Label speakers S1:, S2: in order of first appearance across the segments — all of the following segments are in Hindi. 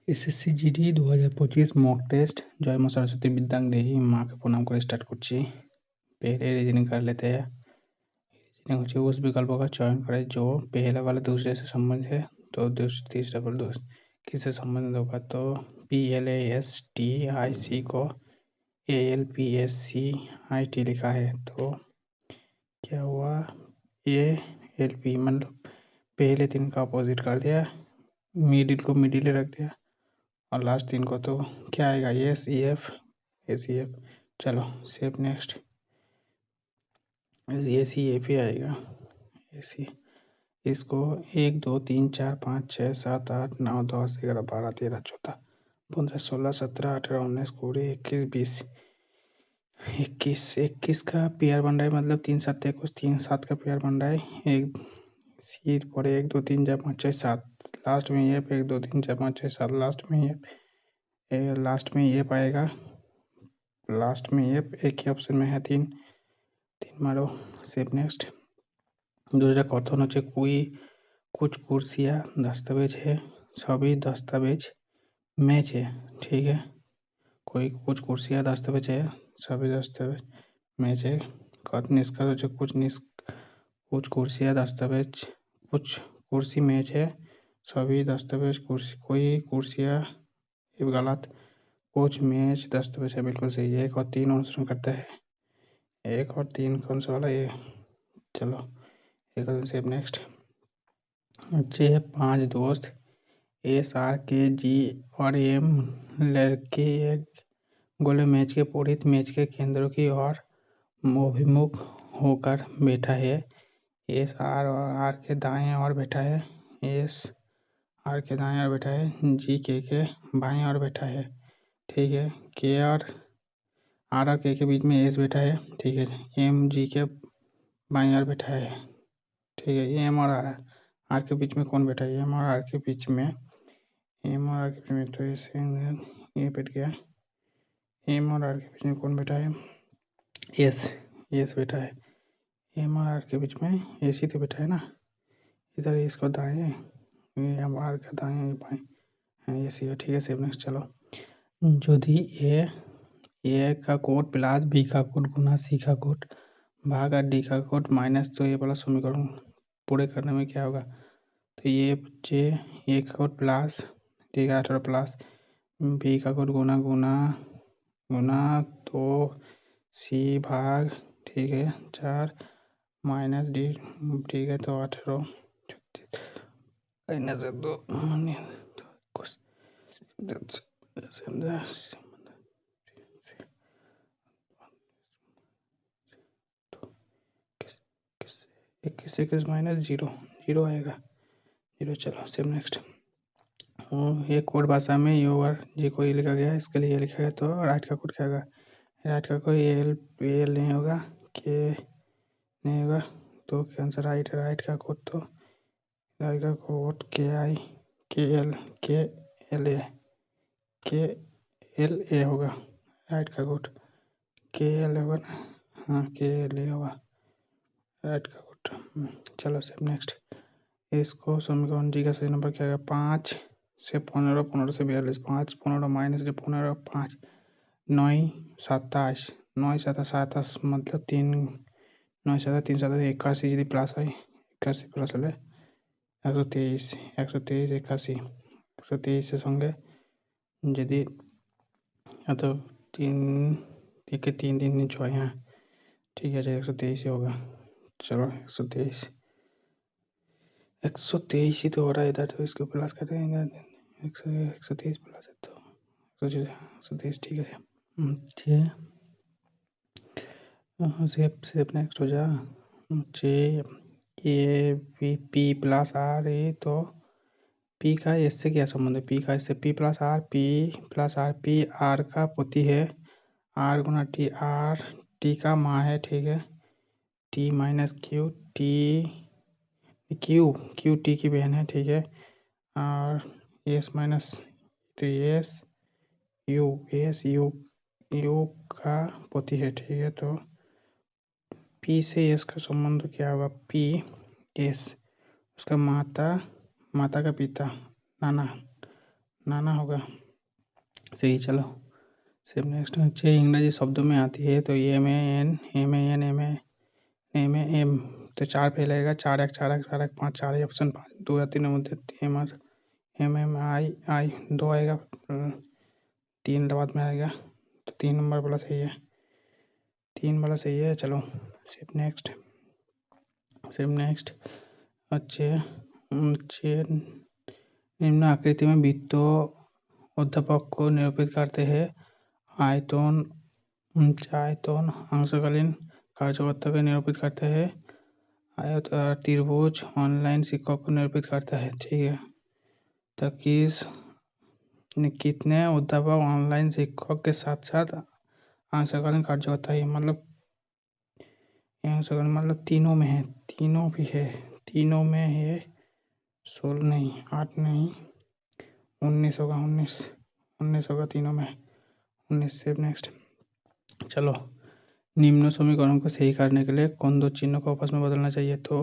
S1: एसएससी জিডি 2025 মক टेस्ट जय मां सरस्वती विद्यांग देही माँ के प्रणाम कर स्टार्ट करছি। पहले रीजनिंग कर लेते हैं। रीजनिंग उस विकल्प का चयन करें जो पहले वाले दूसरे से संबंधित है, तो तीसरा पर किससे संबंधित होगा, तो PLASTIC को ALPSCIT लिखा है, तो क्या हुआ, ALP मतलब पहले तीन का अपोजिट कर दिया, मिडिल को मिडिल रख दिया और लास्ट तीन को तो क्या आएगा, SEF। चलो सेफ नेक्स्ट SEF ही आएगा। इसको 1 2 3 4 5 6 7 8 9 10 11 12 13 14 15 16 17 18 19 20 21 22 21 का पेयर बन रहा है, मतलब 3 7 21 3 7 का पेयर बन रहा है। एक सीट पर 1 2 3 4 5 6 7 लास्ट में ये 1 2 3 4 5 6 7 लास्ट में ये पाएगा। लास्ट में ये एक ही ऑप्शन में है, तीन मारो सेव नेक्स्ट। दूसरा कथन होच्छे कुछ कुर्सियाँ दस्तावेज है, सभी दस्तावेज मैच है, ठीक है। कुछ कुर्सियाँ दस्तावेज है, सभी दस्तावेज मैच है। निष्कर्ष होच्छे कुछ कुर्सियाँ दस्तावेज कुछ कुर्सी मैच है, सभी दस्तावेज कोई कुर्सियाँ गलत, कुछ मैच दस्तावेज है बिल्कुल सही है। 1 और 3 अनुसरण करता है, 1 और 3 कौन सा वाला ये, चलो एक सेव नेक्स्ट। अच्छे 5 दोस्त SRKG और M लड़के एक गोले मैच के पूरित मैच के केंद्रों की ओर अभिमुख होकर बैठा है। S R के दाएं ओर बैठा है, S R के दाएं ओर बैठा है, G K के बाएं ओर बैठा है, ठीक है। K और R K के बीच में S बैठा है, ठीक है। M G के बाएं ओर बैठा है, ठीक है। M और R के बीच में कौन बैठा है, M और R के बीच में तो ये बैठ गया। M और R के बीच में कौन बैठा है, S बैठा है। M और R के बीच में S ही तो बैठा है ना, इधर इसको दाएं, M और R का दाएं बाएं S ही है, ठीक है। Save next. चलो यदि A का कोड प्लस B का कोड गुना C का कोड भाग D का कोड माइनस, तो ये वाला समीकरण पूरे करने में क्या होगा, तो ये बच्चे A का कोड प्लस D का 18 प्लस B का कोड गुना तो C भाग, ठीक है 4 माइनस D, ठीक है। तो 18 से 2 21 माइनस 0 आएगा 0। चलो सेव नेक्स्ट। ये कोड भाषा में यू और जी को ये लिखा गया है, इसके लिए ये लिखा गया, तो राइट का कोड क्या होगा, राइट का कोड एल नहीं होगा, के नहीं होगा, तो आंसर राइट का कोड, तो राइट का कोड के एल ए होगा, राइट का कोड के एल होगा ना, हाँ के एल ए होगा राइट का कोड। चलो सेव नेक्स्ट। इसको समीकरण जी का सही नंबर क्या होगा, 5 से 15 15 से 42 5 15 माइनस 15 5 9 27 9 27 मतलब 3 9 7 3 7 81 यदि प्लस है 81 प्लस है 123 123 से संगे यदि तो 3 3 6 यहाँ, ठीक है 123 ही होगा। चलो 123 ही तो हो रहा है इधर, तो इसको प्लस कर देंगे 123 प्लस है तो 123, ठीक है। सेप नेक्स्ट हो जा A P plus R A, तो पी का इससे क्या संबंध है, पी का इससे P plus R P R का पोती है, आर गुना टी, आर टी का माँ है, ठीक है। T minus Q Q T की बहन है, ठीक है। और एस माइनस तो एस यू का पोती है, ठीक है। तो पी से एस का संबंध क्या होगा, पी एस उसका माता का पिता नाना होगा। सही, चलो सेम नेक्स्ट। नीचे इंग्रजी शब्दों में आती है तो M A N M A N M A M A M, तो 4 पे लगेगा। 4 1 4 1 4 1 5, 4 ऑप्शन 5, 2 या 3 मध्य एम आर एम एम आई आई 2 आएगा, 3 बाद में आएगा, तो 3 नंबर वाला सही है, 3 वाला सही है। चलो सेम नेक्स्ट, सेम नेक्स्ट। अच्छे निम्न आकृति में वृत्तों अध्यापक को निरूपित करते हैं। आयतन आयतन अंशकालीन कार्यकर्ता को निरूपित करते हैं। आयताकार त्रिभुज ऑनलाइन शिक्षक को निरूपित करता है। ठीक है, तो कितने अध्यापक ऑनलाइन शिक्षक के साथ साथ अंशकालीन कार्यकर्ता है, मतलब अंशकालीन मतलब तीनों में है, तीनों भी है, तीनों में है। 16 नहीं, 8 नहीं, 19 होगा, 19 होगा, तीनों में 19 से। नेक्स्ट, चलो निम्न समीकरण को सही करने के लिए कौन दो चिन्हों को आपस में बदलना चाहिए? तो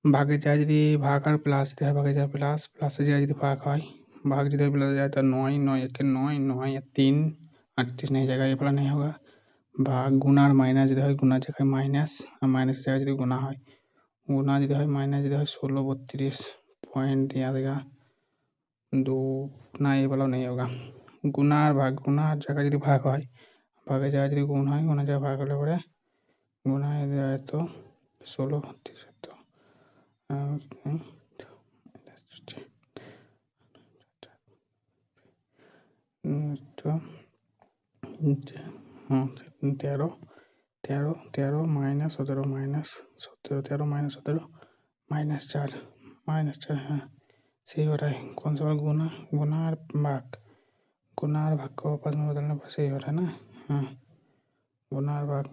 S1: भागे যায় যদি ভাগ আর প্লাস দিতে হয়, ভাগে যায় প্লাস, প্লাসে যায় যদি ভাগ হয়, भाग जिधर प्लस जाए तो 9 9 1 9 9 या 3 38 नहीं जाएगा, ये वाला नहीं होगा। भाग गुना और माइनस जिधर है, गुना जगह माइनस और माइनस जगह जिधर गुना है, गुना जिधर है माइनस जिधर है 16 32 पॉइंट दिया देगा 2 ना, ये वाला नहीं होगा। गुना और भाग, गुना जगह यदि भाग है, भागे जगह यदि गुण है, गुना जगह भाग হলে পরে गुना है तो 16 32 तो हाँ 13 13 13 माइनस 17 माइनस 17 13 माइनस 17 -4 हाँ सही हो रहा है। कौन सा गुना, गुना और भाग, गुना और भाग को आपस में बदलने पर सही हो रहा है ना। हाँ गुना और भाग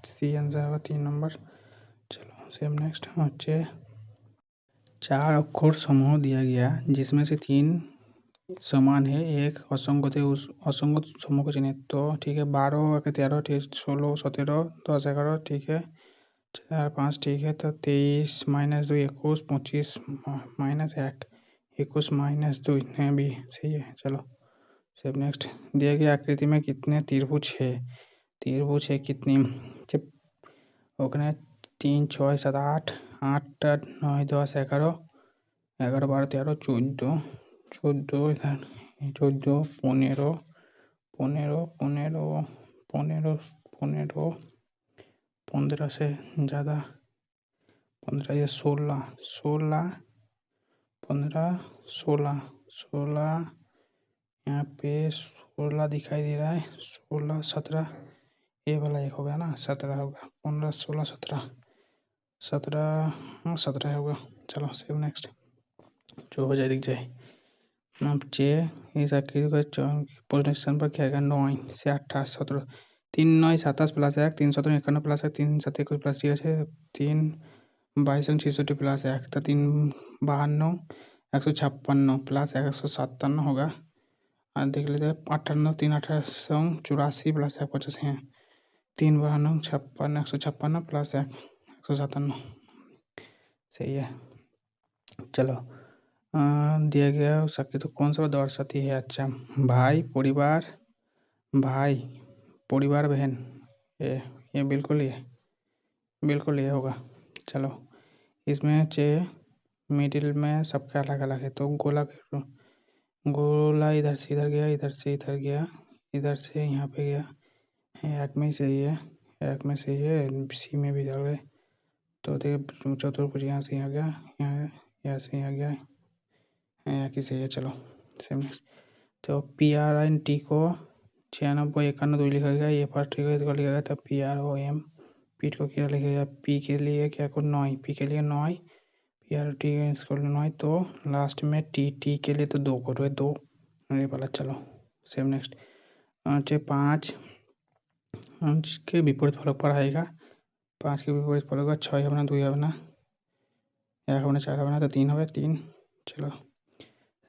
S1: सी आंसर होगा 3 नंबर। चलो सेम नेक्स्ट। अच्छे 4 अक्षर समूह दिया गया जिसमें से 3 समान है, एक असंगत है, उस असंगत समूह को चुनिए। तो ठीक है, 12 13 ठीक, 16 17 10 11 ठीक है, 4 5 ठीक है, तो 23 - 2 21 25 -1 21 - 2 भी सही है। चलो सब नेक्स्ट। दिया गया आकृति में कितने त्रिभुज है? त्रिभुज है कितनी? जब ओकने 3 6 7 8 8 9 10 11 11 12 13 14 14 इधर 14 15 15 15 15 15 15 से ज़्यादा 15 या 16 16 15 16 16 यहाँ पे 16 दिखाई दे रहा है, 16 17 ये वाला एक हो गया ना, 17 होगा, 15 16 17 17 हाँ 17 होगा। चलो सेव नेक्स्ट, जो हो जाए दिख जाए। इस आकृति का पोजीशन पर क्या आएगा? 9 से 28 17 3 9 27 प्लस 1 3 17 51 प्लस 1 3 7 21 प्लस 6 3 22 66 प्लस 1 तो 3 52 156 प्लस 157 होगा। और देख लेते हैं 58 3 1884 प्लस 1 50 है, 3 52 56 156 प्लस 1 157 सही है। चलो दिया गया सकते तो कौन सा दर्शाती है? अच्छा भाई परिवार, भाई परिवार बहन, ये बिल्कुल ये होगा। चलो इसमें मिडिल में सबका अलग अलग है, तो गोला गोला इधर से इधर गया, इधर से इधर गया, इधर से यहाँ पे गया, एक में सही है, एक में सही है, सी में भी गए, तो देखिए चतुर्भुज यहाँ से यहाँ गया, यहाँ से यहाँ गया, यहाँ की सही है। चलो सेम। तो PRNT को 96 51 2 लिखा गया, ये फर्स्ट लिखा गया था PROM, पीट को क्या लिखेगा? पी के लिए क्या को 9, पी के लिए 9, PRT इसको 9, तो लास्ट में टी के लिए तो 2 करो, 2 ये वाला। चलो सेम नेक्स्ट। 5 के विपरीत फलक पढ़ाएगा, 5 के विपरीत फलक होगा 6 होना 2 होना 1 होना 4 होना तो 3 होगा 3। चलो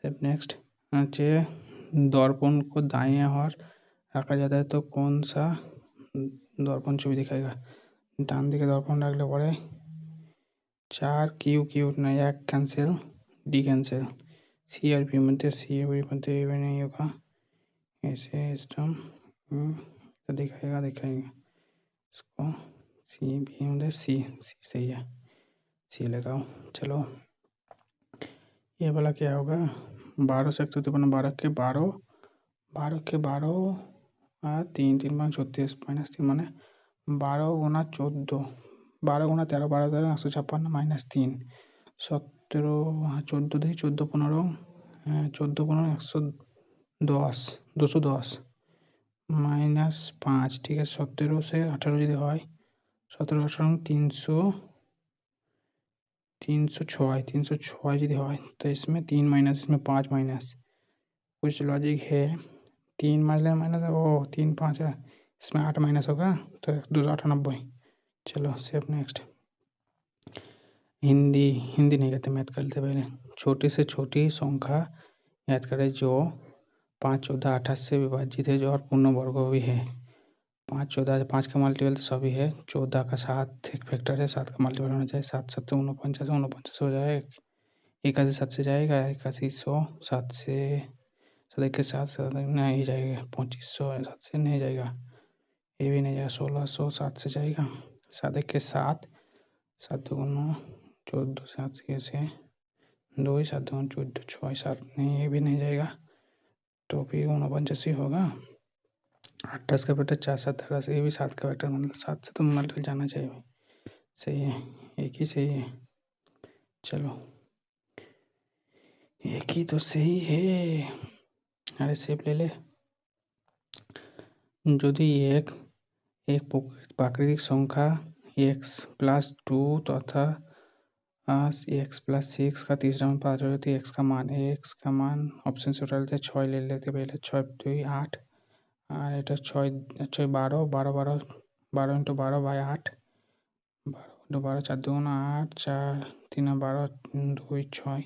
S1: सेम नेक्स्ट। दर्पण को दाएं और रखा जाता है तो कौन सा दर्पण छवि दिखाएगा? डान दिखे दर्पण रखले पड़े 4 क्यू नहीं 1 कैंसिल, डी कैंसिल, सी और बी मध्य सी और बी मध्य ये भी नहीं होगा, ऐसे सिस्टम तो दिखाएगा इसको सी बी मध्य सी सही है, सी लगाओ। चलो ये वाला क्या होगा, 12 से 153 12 तीन 36 -3 माने 12 गुना 14 12 गुना 13 12 13 156 -3 17 14 देखिए 14 15 14 15 110 210 -5 ठीक है 17 से 18 যদি হয় 17 18 306 যদি হয় तो इसमें 3 माइनस इसमें 5 माइनस कुछ लॉजिक है, 3 माइनस ओ 3 5 है, इसमें 8 माइनस होगा तो 298। चलो सेव नेक्स्ट। हिंदी नहीं कहते, मैथ कर लेते पहले। छोटी से छोटी संख्या याद करें जो 5 14 28 से विभाजित है जो और पूर्ण वर्ग भी है। 5 14 5 का मल्टीपल तो सभी है, 14 का 7 एक फैक्टर है, 7 का मल्टीपल होना चाहिए, 7 7 49 हो जाएगा, 81 7 से जाएगा 8100 7 से 7 के 7 नहीं जाएगा, 2500 7 से नहीं जाएगा, ये भी नहीं जाएगा, 1600 7 से जाएगा, 7 के 7 7 2 14 7 से 2 7 2 14 6 7 नहीं, ये भी नहीं जाएगा, तो फिर 49 होगा। 28 का वेक्टर 4 7 13 से, ये भी 7 का वेक्टर मतलब 7 से तो मल्टीपल जाना चाहिए भाई, सही है, एक ही सही है। चलो एक ही तो सही है, अरे सेव ले ले। যদি এক প্রাকৃতিক সংখ্যা x+2 तथा x+6 का तीसरा मान पता चले तो x का मान ऑप्शन से उठा लेते 6 ले लेते पहले, 6 2 8 और এটা 6 6 12 12 12 12 इंटू 12 बाय 8 12 इंटू 12 4 2 8 4 3 12 2 6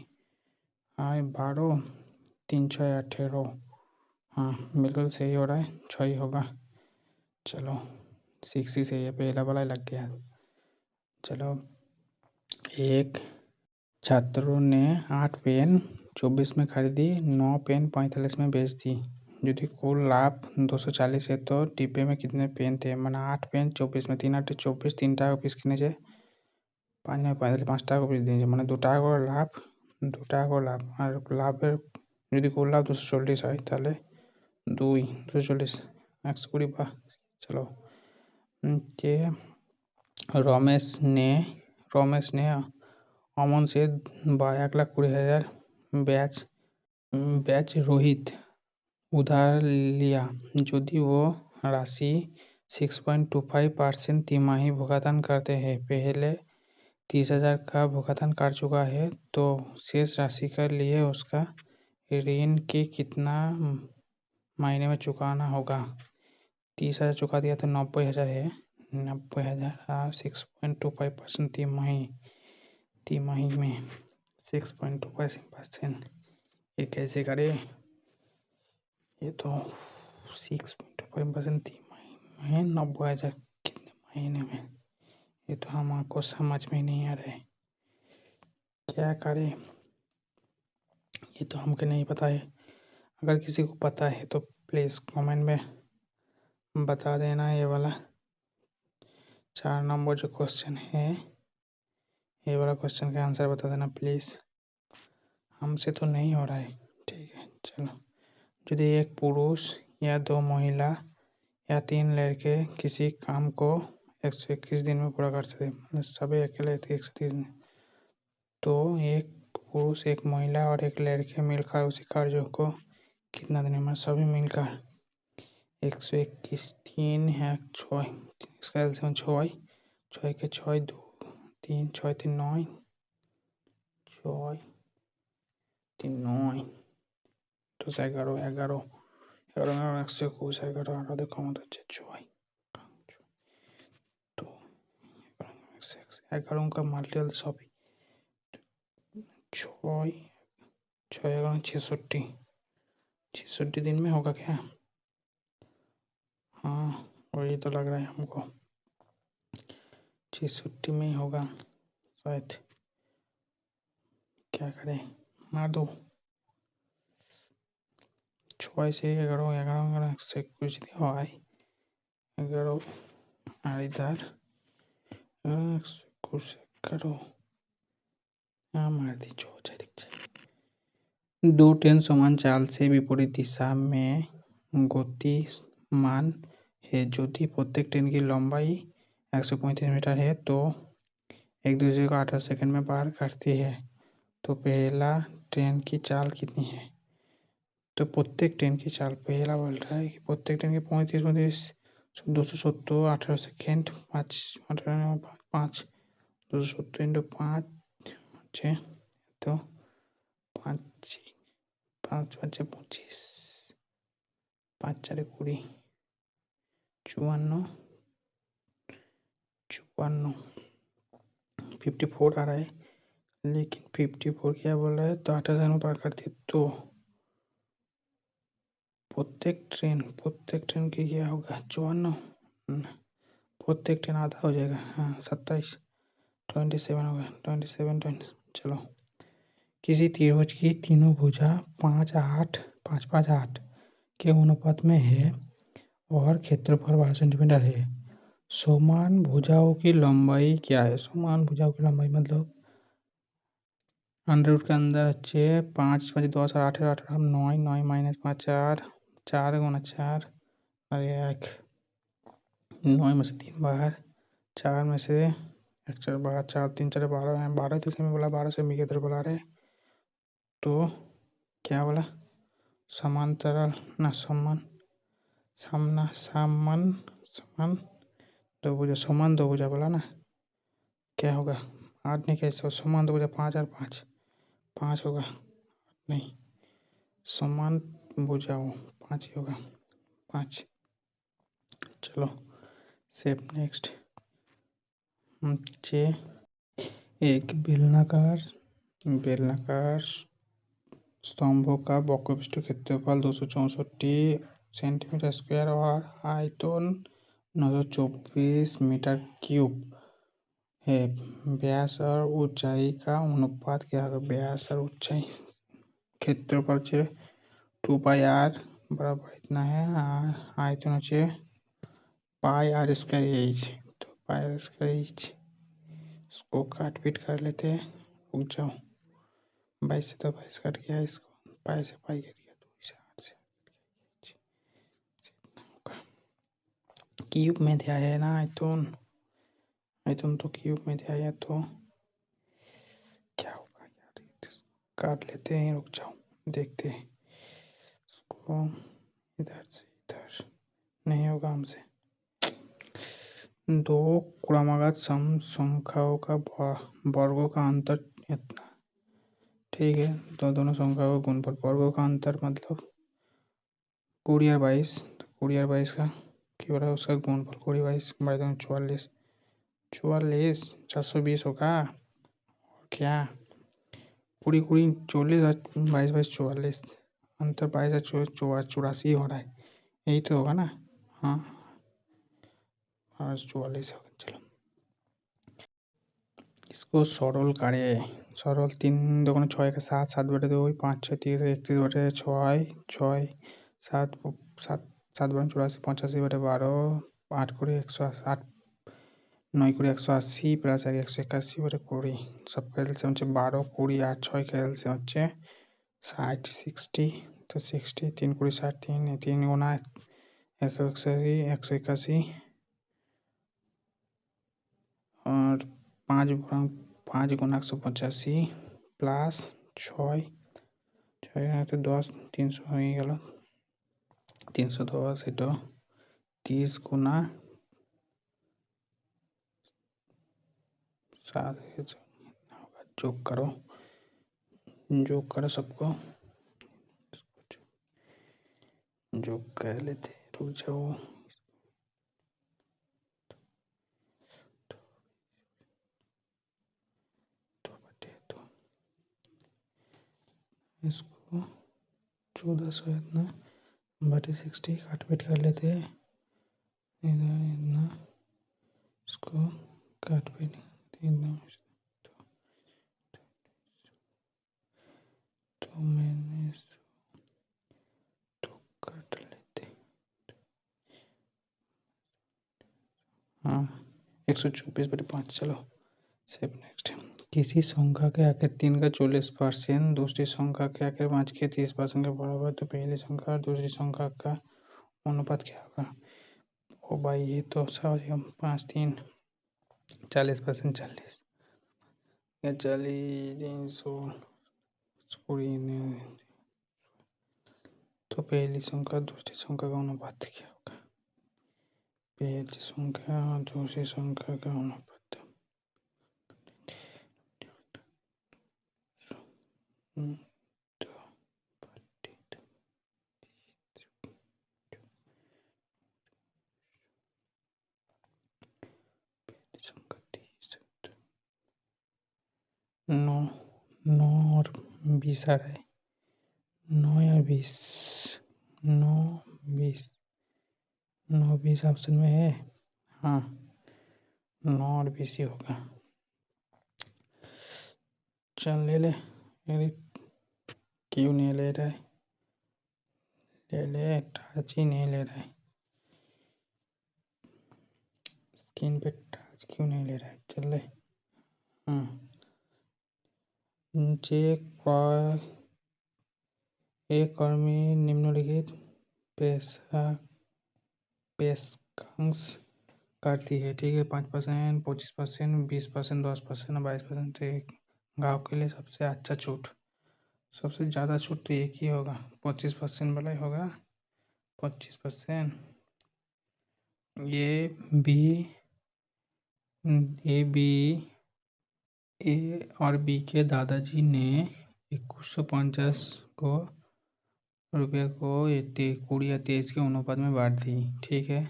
S1: आए 12 3 6 18। हाँ बिल्कुल सही हो रहा है, 6 ही होगा। चलो 6 ही सही है, पहला वाला लग गया। चलो एक छात्रों ने 8 पेन 24 में खरीदी, 9 पेन 45 में बेच दी। यदि कुल लाभ 240 है तो डिब्बे में कितने पेन थे, मैंने 8 पेन 24 में 3 8 24 3 টাকা পিস কিনেছে, 5 9 45 5 টাকা পিস দিয়েছে, মানে 2 টাকা করে লাভ আর লাভের যদি কুল লাভ 240 হয় তাহলে 2 240 120 বা। चलो के रमेश ने अमन से 1,20,000 ब्याज रोहित उधार लिया, यदि वो राशि 6.25% तिमाही भुगतान करते हैं, पहले 30,000 का भुगतान कर चुका है तो शेष राशि के लिए उसका ऋण की कितना महीने में चुकाना होगा। 30,000 चुका दिया तो 90,000 है, 90,000 6.25% तिमाही में 6.25%, ये कैसे करे, ये तो 6.25% तिमाही में 90,000 कितने महीने में, ये तो हमको समझ में नहीं आ रहा है, क्या करें, ये तो हमको नहीं पता है। अगर किसी को पता है तो प्लीज़ कमेंट में बता देना। ये वाला 4 नंबर जो क्वेश्चन है, ये वाला क्वेश्चन का आंसर बता देना प्लीज़, हमसे तो नहीं हो रहा है। ठीक है चलो, यदि एक पुरुष या 2 महिला या 3 लड़के किसी काम को 121 दिन में पूरा कर सकते, मतलब सभी अकेले 130 दिन, तो एक पुरुष एक महिला और एक लड़के मिलकर उसी कार्य को कितना दिन में सभी मिलकर 121 3 है 6, इसका एलसीएम 6 के 6 2 3 6 3 9 6 3 9 तो 11 11 121 11 আরো দেখো আমাদের হচ্ছে 6 तो 11 का मल्टीपल सभी 6 6 11 66 दिन में होगा क्या, हाँ वही तो लग रहा है हमको, 66 में ही होगा शायद, क्या करें मार दो ছয় से 11 11 11 121 যদি হয় 11 আর इधर 121 11 मार दी जो दो ट्रेन समान चाल से विपरीत दिशा में गतिमान है। यदि प्रत्येक ट्रेन की लंबाई 135 मीटर है तो एक दूसरे को 18 सेकंड में पार करती है, तो पहला ट्रेन की चाल कितनी है? तो प्रत्येक ट्रेन की चाल पहला बोल रहा है कि प्रत्येक ट्रेन की 35 270 18 सेकेंड 5 5 270 इंटू 5 तो 5 5 5 25 5 4 20 54 54 54 आ रहा है, लेकिन 54 क्या बोल रहा है? तो 18 में पार करती है, तो प्रत्येक ट्रेन की क्या होगा? 54 प्रत्येक ट्रेन आधा हो जाएगा, हाँ 27 27 होगा 27 20। चलो, किसी त्रिभुज की तीनों भुजा 5 8 5 5 8 के अनुपात में है और क्षेत्रफल 12 सेंटीमीटर है। समान भुजाओं की लंबाई क्या है? समान भुजाओं की लंबाई मतलब अंडर रूट के अंदर 6 5 5 10 8 8 9 9 माइनस 5 4 4 गुना 4 और 1 9 में से 3 बाहर 4 में से 1 4 बाहर 4 3 4 12 है 12 तो इसमें बोला 12 से मी के तरफ बोला रहे, तो क्या बोला? समांतरल ना समान सामना सामान समान दो भुजा समान दो भुजा बोला ना, क्या होगा? 8 नहीं, कैसे समान दो भुजा 5 और 5 5 होगा नहीं, समान भुजाओं 5 ही होगा 5। चलो सेप नेक्स्ट नीचे एक बेलनाकार स्तंभों का वक्रपृष्ठ क्षेत्रफल 264 सेंटीमीटर स्क्वायर और आयतन 924 मीटर क्यूब है। व्यास और ऊंचाई का अनुपात क्या होगा? व्यास और ऊंचाई क्षेत्रफल से 2 पाई आर बराबर इतना है, आयतन होचे पाई आर स्क्वायर एच, तो पाई आर स्क्वायर एच इसको काट पीट कर लेते हैं। रुक जाओ, 22 से तो 22 कट गया, इसको पाई से पाई कट गया, 2 से 8 से क्यूब में दिया है ना आयतन तो क्यूब में दिया है, तो क्या होगा यार? काट लेते हैं, रुक जाओ देखते हैं इसको, इधर से इधर नहीं होगा हमसे। दो क्रमागत संख्याओं का वर्गों का अंतर इतना, ठीक है, तो दोनों संख्याओं का गुणनफल वर्गों का अंतर मतलब 20 और 22, 20 और 22 का क्या हो रहा है? उसका गुणनफल 20 22 बड़े दोनों 44 44 420 होगा, और क्या 20 20 40 और 22 22 44 अंतर 22 और 84 हो रहा है, यही तो होगा ना? हाँ और 44 होगा। चलो इसको सरल सरल 3 2 6 का 7 7 बटे 2 5 6 30 31 बटे 6 6 7 7 7 बटे 84 85 बटे 12 8 করে 108 9 করে 180 প্লাস 181 बटे 20 सब का एलसीएम হচ্ছে 12 20 8 6 का एलसीएम হচ্ছে 60 60, तो 60 3 20 60 3 3 गुना 181 181 और 5 गुना 185 प्लस 6 6 10 300 হয়ে গেল 310 এটা 30 गुना 7 जोग करो सबको जोग कर लेते, रुक जाओ इसको 1400 इतना बटे 60 काट पीट कर लेते हैं, इधर इतना इसको काट पीट तो मैंने 124/5। चलो स्टेप नेक्स्ट। किसी संख्या के आके 3 का 40%, दूसरी संख्या के आके 5 के 30% के बराबर, तो पहली संख्या और दूसरी संख्या का अनुपात क्या होगा? ओ भाई ये तो समझ गया। 5 3 40%, 40 या 40 300 तो पहली संख्या दूसरी संख्या का अनुपात क्या होगा? पहली संख्या और दूसरी संख्या का अनुपात तो संख्या 9 9 और 20 आ रहा है। 9 या 20, 9 20, 9 20 ऑप्शन में है। हाँ 9 और 20 ही होगा। चल ले ले। अरे क्यों नहीं ले रहा है? ले ले, टच ही नहीं ले रहा है। स्क्रीन पे टच क्यों नहीं ले रहा है? चल ले। नीचे एक कर्मी निम्नलिखित पेशकश करती है, ठीक है। 5%, 25%, 20%, 10%, 22%। एक गाँव के लिए सबसे अच्छा छूट, सबसे ज़्यादा छूट तो एक ही होगा, 25% वाला ही होगा। 25%। ए और बी के दादाजी ने 2150 को रुपये को 20 या 23 के अनुपात में बांट दी, ठीक है।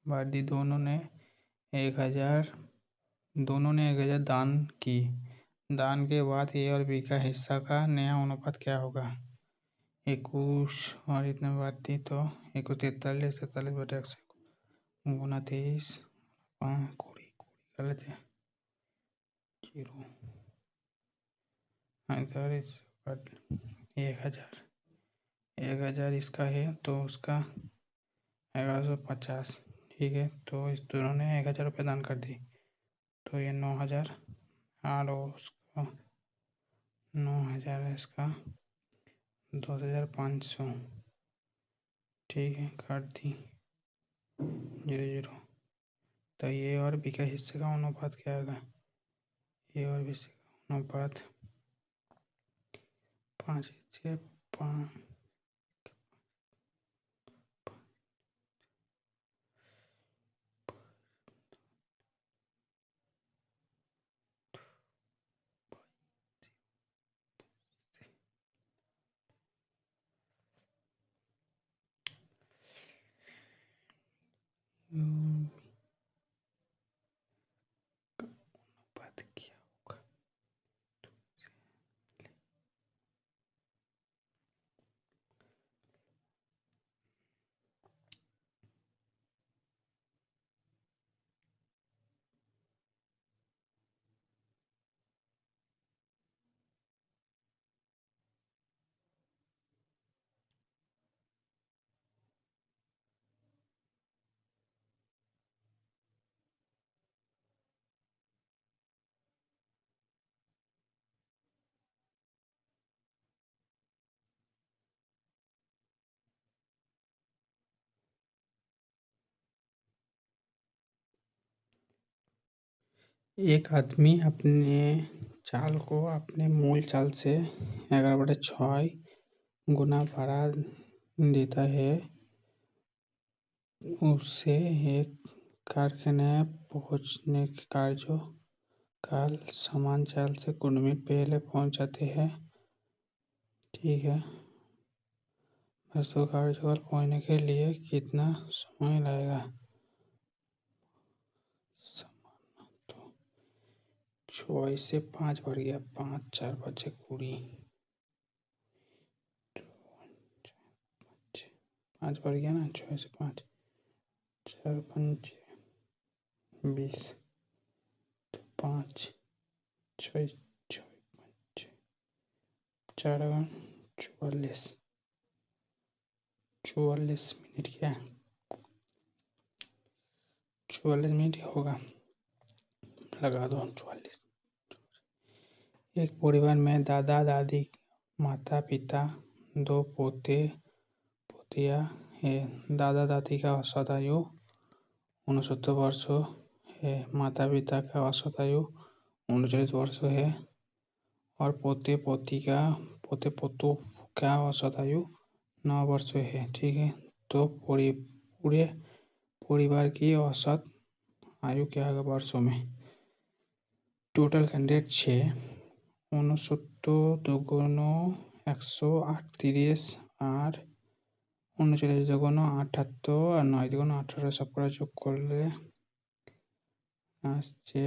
S1: बांट दी। दोनों ने 1000 दान की। दान के बाद ए और बी का हिस्सा का नया अनुपात क्या होगा? 21 और इतने बांट दी तो 21 43 गुना 23 कोड़ी कर लेते हैं। 0 1000 इसका है तो उसका 1150, ठीक है। तो इस दोनों ने 1000 रुपये दान कर दी, तो ये 9000 और उसका 9000 है, इसका 2500, ठीक है। काट दी 0 0। तो ये और बी का हिस्से का अनुपात क्या होगा? ए और बी का अनुपात 5 से 5। अनुपात क्या होगा? एक आदमी अपने चाल को अपने मूल चाल से 11/6 गुना बढ़ा देता है। उसे एक कारखाने पहुंचने के कार्यकाल समान चाल से कुछ मिनट पहले पहुंच जाते हैं, ठीक है। वस्तु कार्यकाल पहुंचने के लिए कितना समय लगेगा? 6 से 5 बढ़ गया, 5 4 बचे 20, 5 बढ़ गया ना। 6 से 5, 4 5 20, 5 6 6 5 4 44 मिनट, क्या 44 मिनट होगा। लगा दो 44। एक परिवार में दादा दादी, माता पिता, 2 पोते पोतियां है। दादा दादी का औसत आयु 69 वर्ष है। माता पिता का औसत आयु 39 वर्ष है और पोते पोतों का औसत आयु 9 वर्ष है। ठीक है, तो पूरे परिवार की औसत आयु क्या होगा वर्षों में? टोटल कैंडिडेट 6, 69 দুগুণো 138 আর 39 দুগুণো 78 আর 9 দুগুণো 18 সব করে যোগ করলে আসছে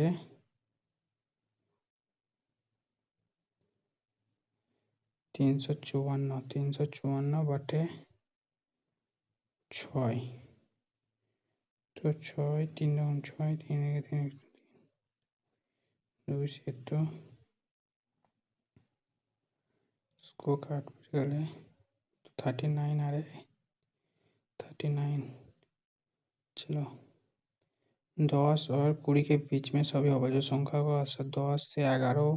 S1: 354। 354/6। तो 6 3 গুণ 6 3 3 2 से तो इसको काट गले 39 आ रहे 39। चलो 10 और 20 के बीच में सभी अभाज्य संख्या का औसत 10 से 11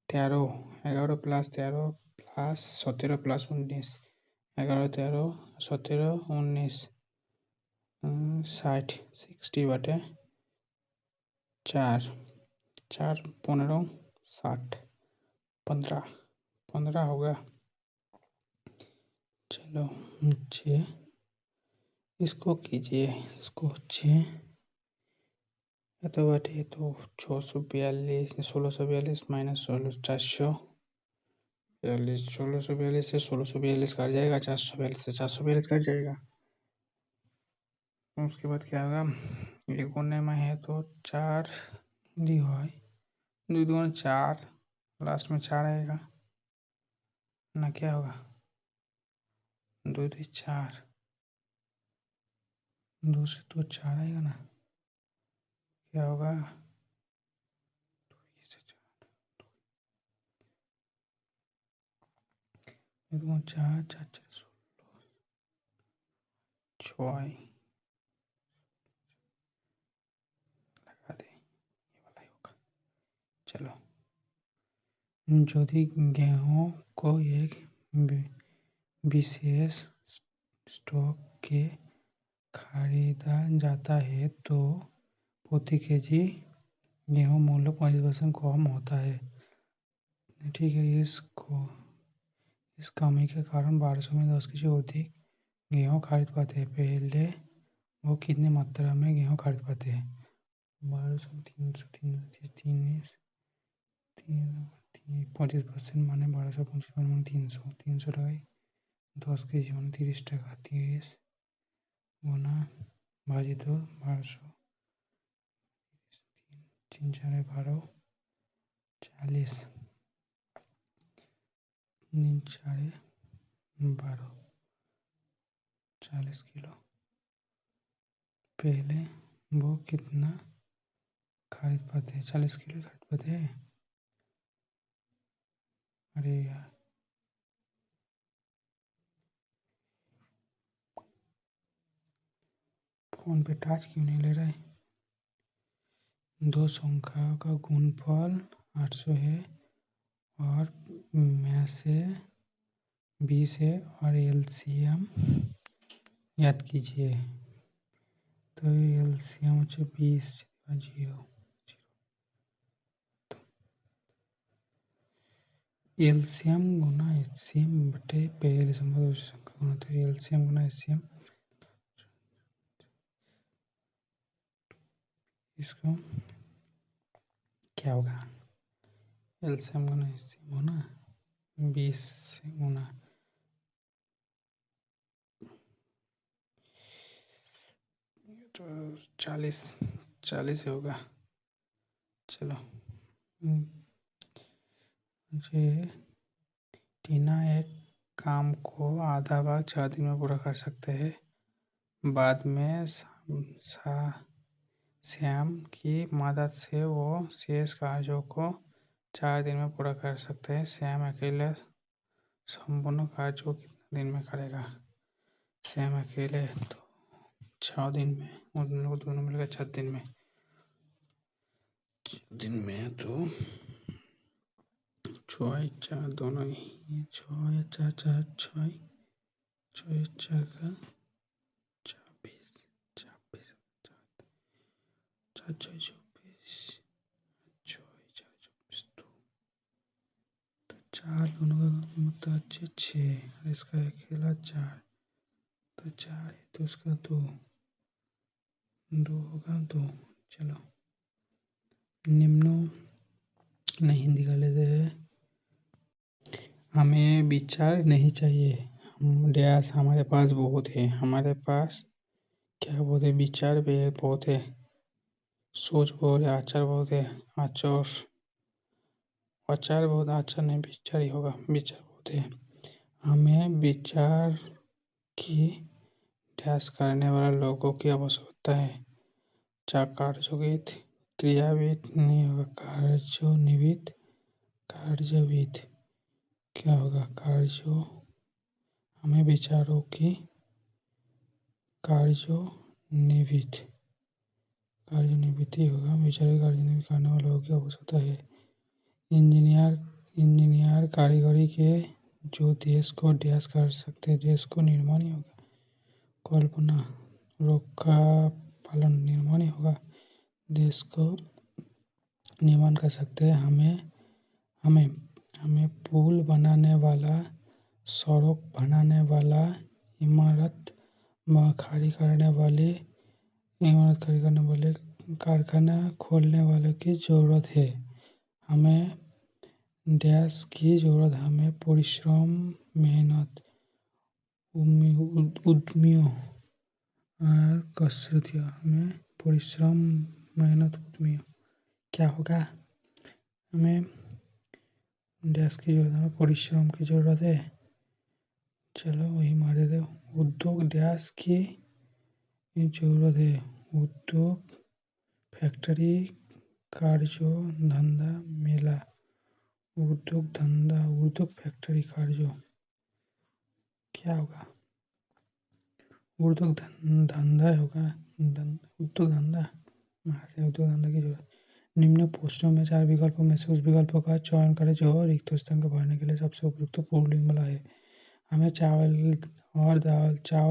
S1: 13 11 प्लस 13 प्लस 17 प्लस 19 11 13 17 19 60 60/4 4 15 60 15 15 होगा। चलो नीचे इसको कीजिए, इसको 6 तो बटे तो 642 1642 माइनस 442 1642 से 1642 कट जाएगा, 442 से 442 कट जाएगा। उसके बाद क्या होगा? ये गुने में है तो 4 दी है 2 दूनी 4, लास्ट में 4 आएगा ना, क्या होगा 2 दी 4, 2 से तो 4 आएगा ना, क्या होगा 2 दूनी 4 4 4 16 लगा दे, ये वाला ही होगा। चलो यदि गेहूं को एक विशेष स्टॉक के खरीदा जाता है तो प्रति केजी गेहूं मूल्य 25% कम होता है। ठीक है, इस कमी के कारण 1200 में 10 केजी अधिक गेहूं खरीद पाते हैं। पहले वो कितनी मात्रा में गेहूं खरीद पाते हैं? 1200 300 25% माने 1200 25 माने 300 300 টাকায় 10 কেজি মানে 30 টাকা। 30 গুণা ভাজিত 1200 3 4 12 40 3 4 12 40 किलो। पहले वो कितना खरीद पाते हैं? 40 किलो खरीद पाते हैं। अरे यार, फोन पे टच क्यों नहीं ले रहा है? 2 संख्याओं का गुणनफल 800 है और में से 20 है और एलसीएम याद कीजिए। तो एलसीएम हो 20 0 एलसीएम गुना एचसीएम बटे पहले संख्या दूसरी संख्या गुना, तो एलसीएम गुना एचसीएम इसको क्या होगा? एलसीएम गुना एचसीएम होना 20 से गुना तो 40 होगा। चलो मुझे टीना एक काम को आधा भाग 6 दिन में पूरा कर सकते हैं। बाद में श्याम की मदद से वो शेष कार्यों को 4 दिन में पूरा कर सकते हैं। श्याम अकेले संपूर्ण कार्य को कितने दिन में करेगा? श्याम अकेले तो 6 दिन में, उन लोग दोनों मिलकर 6 दिन में। दिन में तो 6 4 दोनों ही 6 4 4 6 6 4 का 26 26 4 6 24 6 4 24 तो 4 दोनों का मतलब 6 इसका अकेला 4 तो 4 है तो इसका 2 होगा 2। चलो निम्नों नहीं हिंदी का लेते हैं। हमें विचार नहीं चाहिए। हम डैश हमारे पास बहुत है। हमारे पास क्या बहुत है? विचार भी बहुत है। सोच बहुत है। आचार बहुत है। आचार बहुत आचार नहीं विचार ही होगा। विचार बहुत है। हमें विचार की डैश करने वाले लोगों की आवश्यकता है। कार्योविद क्रियाविद नहीं होगा। कार्यविद क्या होगा? हमें विचारों की कार्यनिवित होगा। विचारों की कार्यनिवित करने वाले लोगों की आवश्यकता है। इंजीनियर कारीगरी के जो देश को डैश कर सकते हैं। देश को निर्माण ही होगा। कल्पना रक्षा पालन निर्माण ही होगा। देश को निर्माण कर सकते हैं। हमें पुल बनाने वाला, सड़क बनाने वाला, इमारत खड़ी करने वाले, कारखाना खोलने वालों की जरूरत है। हमें डैश की जरूरत। हमें परिश्रम, मेहनत, उद्यमियों और कसरतियों। हमें परिश्रम, मेहनत, उद्यमियों क्या होगा? हमें डैश की जरूरत। हमें परिश्रम की जरूरत है। चलो वही मार देते। उद्योग डैश की जरूरत है। उद्योग, फैक्ट्री, कार्य, धंधा, मेला। उद्योग फैक्ट्री कार्य क्या होगा? उद्योग धंधा होगा। उद्योग धंधा की जरूरत। निम्न प्रश्नों में 4 विकल्पों में से उस विकल्पों का चयन करें जो रिक्त स्थान को भरने के लिए सबसे उपयुक्त पुल्लिंग वाला है। हमें चावल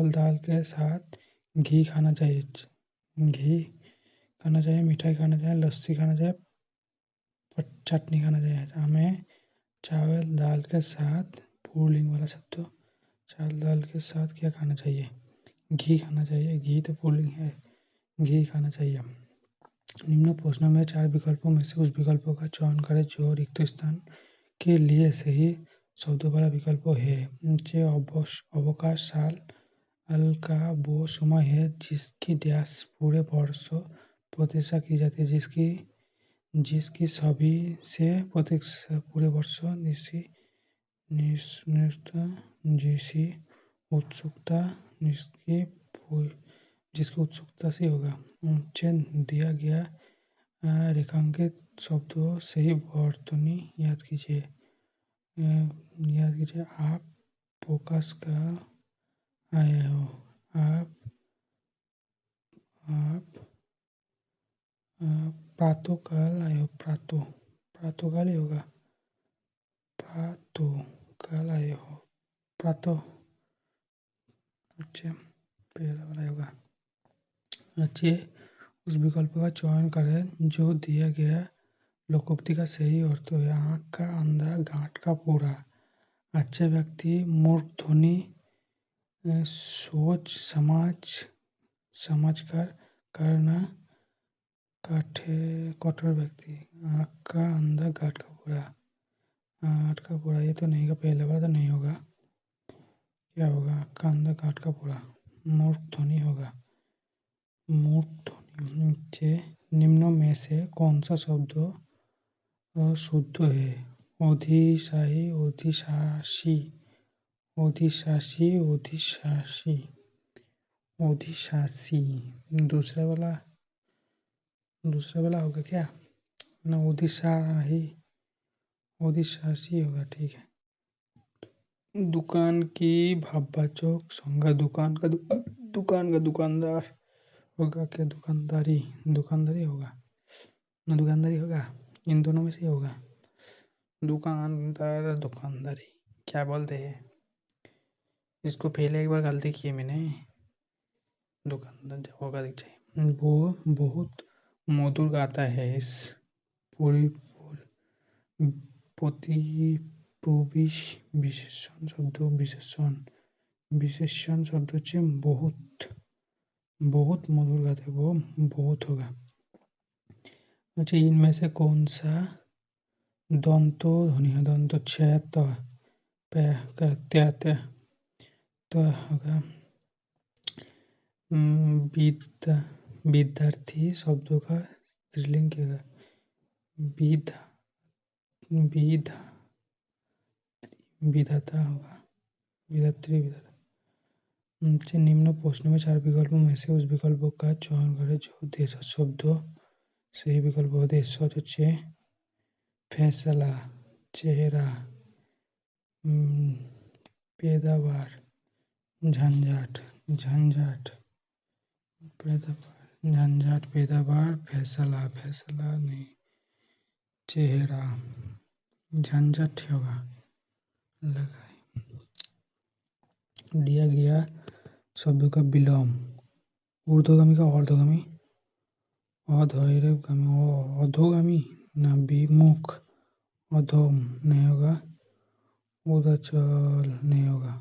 S1: दाल के साथ घी खाना चाहिए। मिठाई खाना चाहिए, लस्सी खाना चाहिए, चटनी खाना चाहिए। हमें चावल दाल के साथ पुल्लिंग वाला शब्द। चावल दाल के साथ क्या खाना चाहिए? घी खाना चाहिए। घी तो पुल्लिंग है। घी खाना चाहिए। निम्न प्रश्नों में 4 विकल्पों में से उस विकल्पों का चयन करें जो रिक्त स्थान के लिए सही शब्दों वाला विकल्प है। अवकाश साल का वो समय है जिसकी डैश पूरे वर्ष प्रतीक्षा की जाती है। जिसकी सभी से प्रतीक्षा पूरे वर्ष जिसकी उत्सुकता से होगा। नीचे दिया गया रेखांकित शब्दों से वर्तनी याद कीजिए। आप फोकस का आए हो। आप प्रातःकाल आए हो। प्रातःकाल ही होगा। प्रातःकाल आए हो। प्रातः अच्छा पहला वाला होगा। अच्छे उस विकल्प का चयन करें जो दिया गया लोकोक्ति का सही अर्थ है। आँख का अंधा गांठ का पूरा। अच्छे व्यक्ति मूर्ख ध्वनि सोच समझकर करना। कठोर व्यक्ति। आँख का अंधा गांठ का पूरा। ये तो नहीं होगा। पहला वाला तो नहीं होगा। क्या होगा? आँख का अंधा गांठ का पूरा। मूर्ख ध्वनि होगा। निम्नों में से कौन सा शब्द शुद्ध है? अधिशासी, ओधिशासी। दूसरा वाला होगा क्या? ना ओधिशासी होगा। ठीक है। दुकान की भाववाचक संज्ञा। दुकान का दुकानदार होगा क्या? दुकानदारी होगा। ना दुकानदारी होगा, इन दोनों में से ही होगा। दुकानदार दुकानदारी क्या बोलते हैं इसको, पहले एक बार गलती की है मैंने। दुकानदार जब होगा दिख जाए। वो बहुत मधुर गाता है इस पूरी প্রতি विशेषण शब्द হচ্ছে बहुत। बहुत मधुर गाता है वो, बहुत होगा। अच्छा, इनमें से कौन सा दंत ध्वनि है? दंत छ त होगा। विद्यार्थी शब्दों का स्त्रीलिंग क्या होगा? विध विधाता होगा, विधात्री विधाता। निम्न प्रश्नों में 4 विकल्पों में से उस विकल्प का चयन करें जो देश शब्द सही विकल्प हो। देश হচ্ছে फैसला, चेहरा, पैदावार, झंझाट, पैदावार, फैसला नहीं, चेहरा, झंझट होगा। लगाए दिया गया शब्द का विलोम, ऊर्ध्वगामी का अर्धगामी, अधोगामी ना विमुख, अधम नहीं होगा, उदाचल नहीं होगा।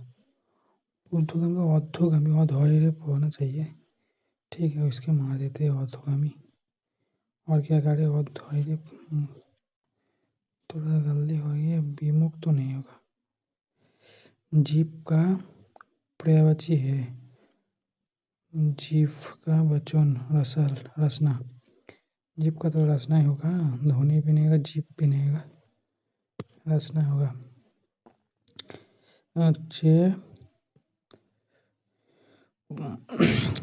S1: ऊर्ध्वगामी का अधोगामी, अधैर्य होना चाहिए। ठीक है, इसके मार देते हैं अधोगामी। और क्या करे? अधैर्य थोड़ा जल्दी हो गई है। विमुख तो नहीं होगा। जीव का पर्यायवाची है, जीव का वचन रसना। जीव का तो रसना ही होगा, ध्वनि भी नहीं होगा, जीव भी नहीं होगा, रसना होगा। अच्छे,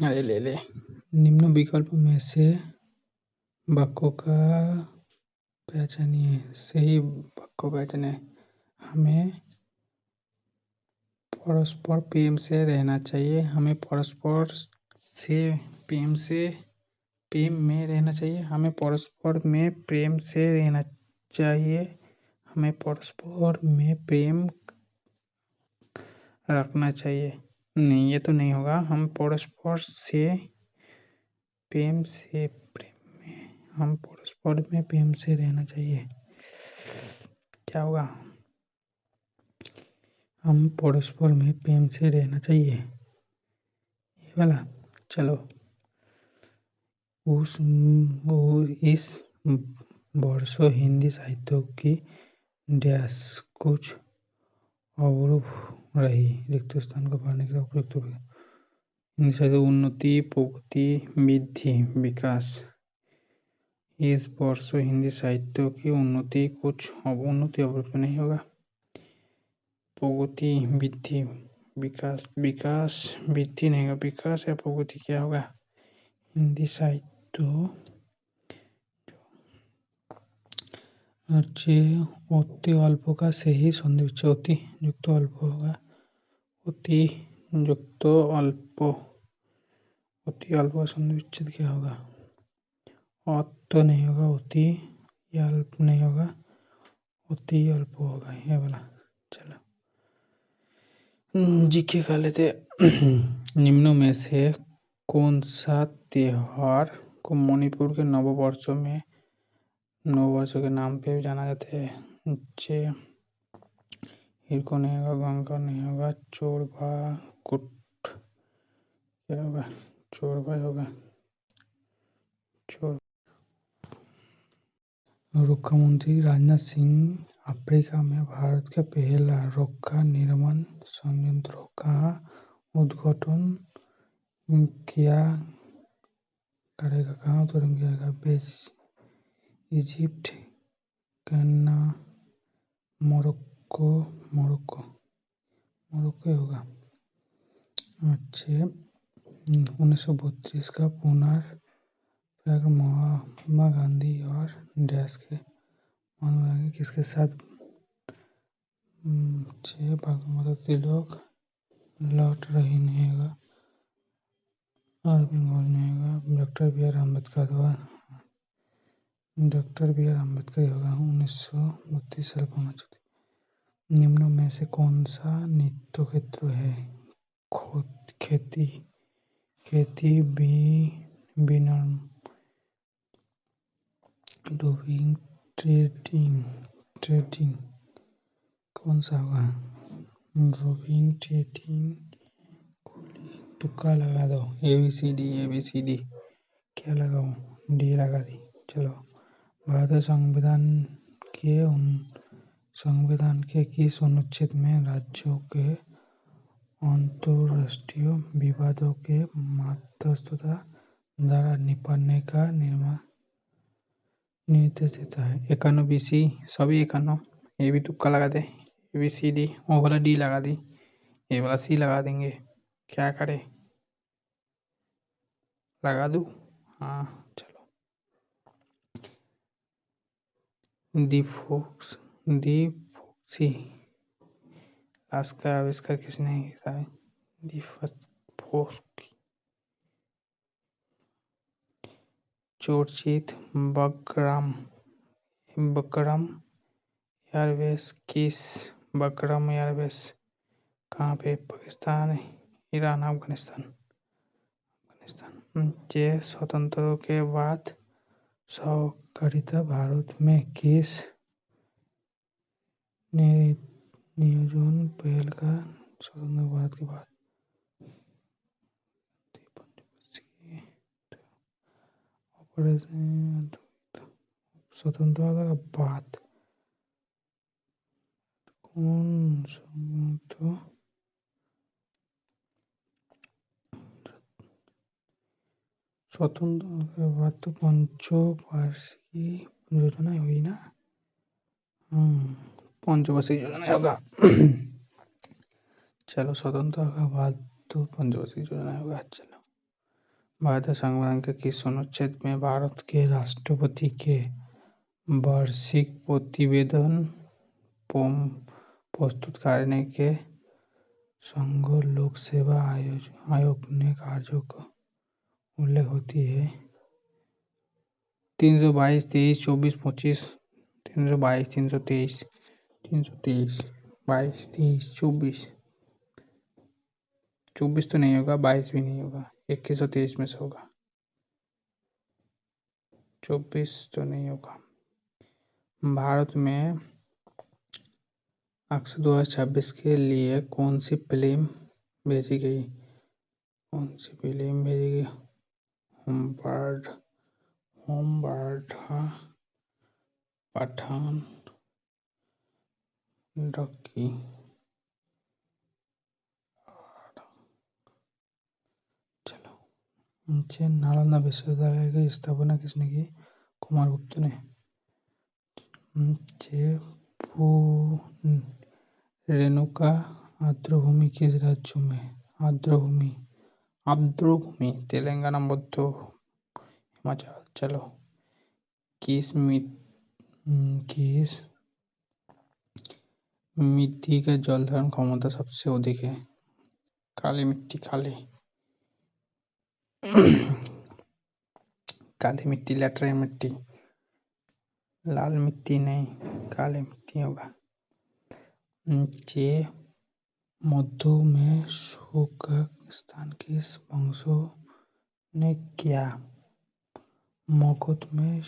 S1: अरे ले निम्न विकल्प में से वाक्यों का पहचानिए। सही वाक्य पहचानिए। हमें परस्पर प्रेम से रहना चाहिए। हमें परस्पर से प्रेम में रहना चाहिए। हमें परस्पर में प्रेम से रहना चाहिए। हमें परस्पर में प्रेम रखना चाहिए। नहीं, ये तो नहीं होगा। हम परस्पर में प्रेम से रहना चाहिए। क्या होगा? हम परस्पर में प्रेम से रहना चाहिए, ये वाला। चलो, इस वर्ष हिंदी साहित्य की डैश कुछ अवरूप रही। रिक्त स्थान को भरने के लिए उपयुक्त हिंदी साहित्य उन्नति, प्रगति, वृद्धि, विकास। इस वर्ष हिंदी साहित्य की उन्नति कुछ उन्नति अवरूप नहीं होगा। प्रगति, वृद्धि, विकास वृद्धि नहीं होगा। विकास या प्रगति क्या होगा? हिंदी साहित्य अति अल्प का सही संधि अति युक्त अल्प होगा। अति युक्त अल्प संधि विच्छेद क्या होगा? अत नहीं होगा, अति अल्प नहीं होगा, अति अल्प होगा, ये वाला। चलो, जीके खा लेते। निम्नों में से कौन सा त्योहार को मणिपुर के नववर्ष के नाम पे भी जाना जाता है? हिरको नहीं होगा, गंगा नहीं होगा, चोरभा कुट क्या होगा? चोरभा होगा, चोर। रक्षा मंत्री राजनाथ सिंह अफ्रीका में भारत का पहला रक्षा निर्माण संयंत्र का उद्घाटन किया करेगा। कहाँ उद्घाटन किया? इजिप्ट, घाना, मोरक्को होगा। अच्छा, 1932 का पुनर्विवाह महात्मा गांधी और डैश के किसके साथ? बागमती तिलक, लॉर्ड रही नहीं होगा, अरविंद घोष नहीं होगा, डॉक्टर बी आर अम्बेडकर द्वारा डॉक्टर बी आर अम्बेडकर होगा 1932 साल का होना चाहिए। निम्नों में से कौन सा नित्य क्षेत्र है? खेती, खेती, विनर्म, डूइंग, ट्रेडिंग, कौन सा होगा? डूइंग, ट्रेडिंग, तुक्का लगा दो। ABCD क्या लगाओ? डी लगा दी। चलो, भारतीय संविधान के किस अनुच्छेद में राज्यों के अंतर्राष्ट्रीय विवादों के मध्यस्थता द्वारा निपटने का निर्देश देता है? 51 BC, सभी 51। ये भी तुक्का लगा दे। ABCD, वो वाला डी लगा दी, ये वाला सी लगा देंगे। क्या करे? लगा दूं? हाँ चलो। डिफॉक्सी लास्ट का आविष्कार किसने किया है? डिफॉक्सी, चोरचित बकरम एयरवेज। किस बकरम एयरवेज कहाँ पे? पाकिस्तान, ईरान, अफगानिस्तान। जे स्वतंत्रता के बाद सहकारिता भारत में किस नियोजन पहल का? स्वतंत्र भारत के बाद ऑपरेशन स्वतंत्रता के बाद कौन स्वतंत्रता के बाद तो पंचवार्षिक योजना हुई ना। पंचवार्षिक योजना होगा। चलो, स्वतंत्रता के बाद तो पंचवार्षिक योजना होगा। चलो, भारतीय संविधान के किस अनुच्छेद में भारत के राष्ट्रपति के वार्षिक प्रतिवेदन प्रस्तुत करने के संघ लोक सेवा आयोग ने कार्यों का उल्लेख होती है? 322, 23, 24, 25। 322, 323, 323, 22, 23, 24। 24 तो नहीं होगा, 22 भी नहीं होगा, 21 और 23 में से होगा। 24 तो नहीं होगा। भारत में अक्सर 2026 के लिए कौन सी फिल्म भेजी गई? होमबर्ड, पठान, डॉकी। चलो, नीचे नालंदा विश्वविद्यालय की स्थापना किसने की? कुमारगुप्त ने। रेणुका आर्द्रभूमि किस राज्य में? आर्द्रभूमि तेलंगाना, मध्य हिमाचल। चलो, किस मिट्टी का जल धारण क्षमता सबसे अधिक है? काली मिट्टी, काली मिट्टी, लैटराइट मिट्टी। लाल मिट्टी नहीं, काली मिट्टी होगा। मधु में सुख का स्थान किस वंशों ने किया? मगध में।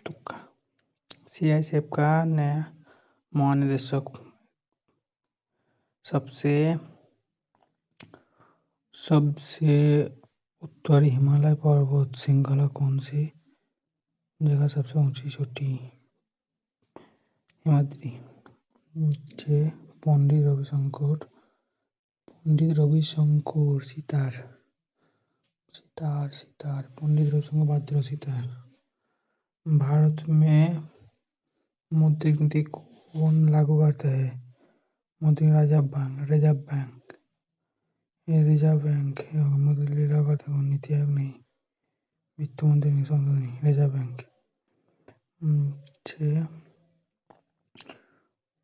S1: तुक्का। CISF का नया महानिदेशक सबसे उत्तरी हिमालय पर्वत श्रृंखला कौन सी जगह सबसे ऊंची चोटी? हिमाद्री। पंडित रविशंकर सितार, पंडित रविशंकर भाद्र सितार। भारत में मौद्रिक नीति कौन लागू करता है? मौद्रिक रिजर्व बैंक। ये रिजर्व बैंक है। मौद्रिक लागू करता है नीति आयोग नहीं, वित्त मंत्री नहीं, रिजर्व बैंक।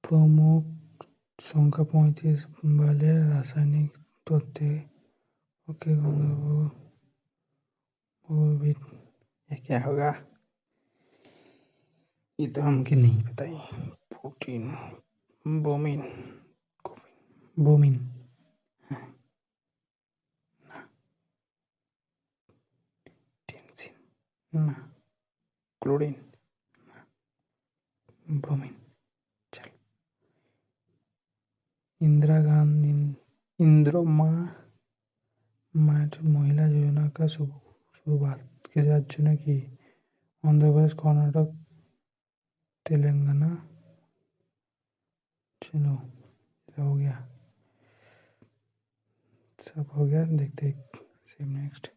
S1: प्रमुख संख्या 35 वाले रासायनिक तोते ओके ऑर्बिट। ये क्या होगा? ये तो हमके नहीं पता। ये प्रोटीन, ब्रोमीन, ब्रोमीन, टेंसिन ना, क्लोरीन, ब्रोमीन। चल, इंदिरा गांधी इंद्रोमा महिला योजना का शुरुआत किस राज्य ने की? आंध्र प्रदेश, कर्नाटक, तेलंगाना। चलो, हो गया, सब हो गया। देखते सेम नेक्स्ट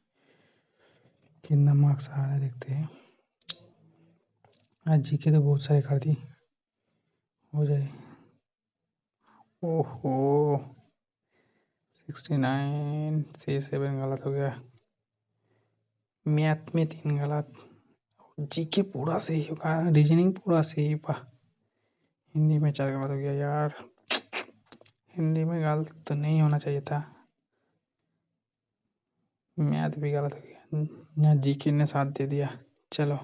S1: कितना मार्क्स आ रहा है, देखते हैं। आज जीके तो बहुत सारे कर दी, हो जाए। ओहो 69 से 7 गलत हो गया। मैथ में 3 गलत। जीके पूरा सही होगा, रीजनिंग पूरा सही पा। हिंदी में 4 गलत हो गया यार। हिंदी में गलत तो नहीं होना चाहिए था। मैथ भी गलत हो गया, जीके ने साथ दे दिया। चलो।